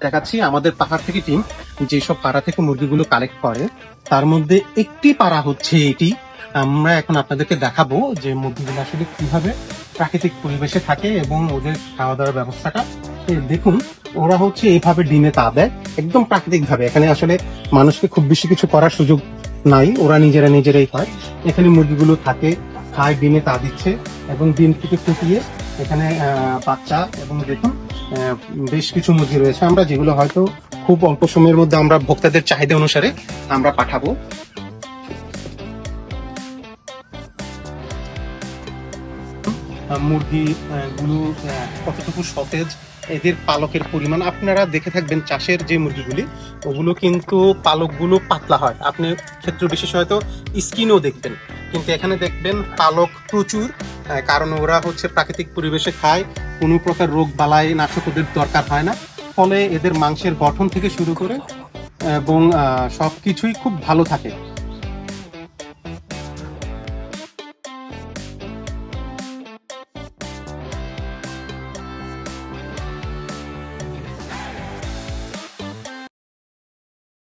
দেখাচ্ছি আমাদের পাহাড় থেকে টিম যেসব পাড়া থেকে মুরগিগুলো কালেক্ট করে তার মধ্যে একটি পাড়া হচ্ছে এটি। আমরা এখন আপনাদেরকে দেখাবো যে মুরগিগুলো আসলে কিভাবে প্রাকৃতিক পরিবেশে থাকে এবং ওদের খাওয়া দাওয়ার ব্যবস্থাটা দেখুন। ওরা হচ্ছে এইভাবে ডিমে তা দেয় একদম প্রাকৃতিক ভাবে। এখানে আসলে মানুষকে খুব বেশি কিছু করার সুযোগ নাই, ওরা নিজেরাই হয়। এখানে মুরগিগুলো থাকে, খায়, ডিমে তা দিচ্ছে এবং ডিম থেকে ফুটিয়ে এখানে বাচ্চা এবং দেখুন বেশ কিছু মুরগি রয়েছে আমরা যেগুলো হয়তো খুব অল্প সময়ের মধ্যে আমরা ভোক্তাদের চাহিদা অনুসারে আমরা পাঠাবো। মুরগি গুলো কতটুকু সতেজ, এদের পালকের পরিমাণ আপনারা দেখে থাকবেন। চাষের যে মুরগিগুলি ওগুলো কিন্তু পালকগুলো পাতলা হয়, আপনি ক্ষেত্র বিশেষ হয়তো স্কিনও দেখবেন, কিন্তু এখানে দেখবেন পালক প্রচুর। কারণ ওরা হচ্ছে প্রাকৃতিক পরিবেশে খায়, কোনো প্রকার রোগ বালাই নাশক ওদের দরকার হয় না, ফলে এদের মাংসের গঠন থেকে শুরু করে এবং সবকিছুই খুব ভালো থাকে।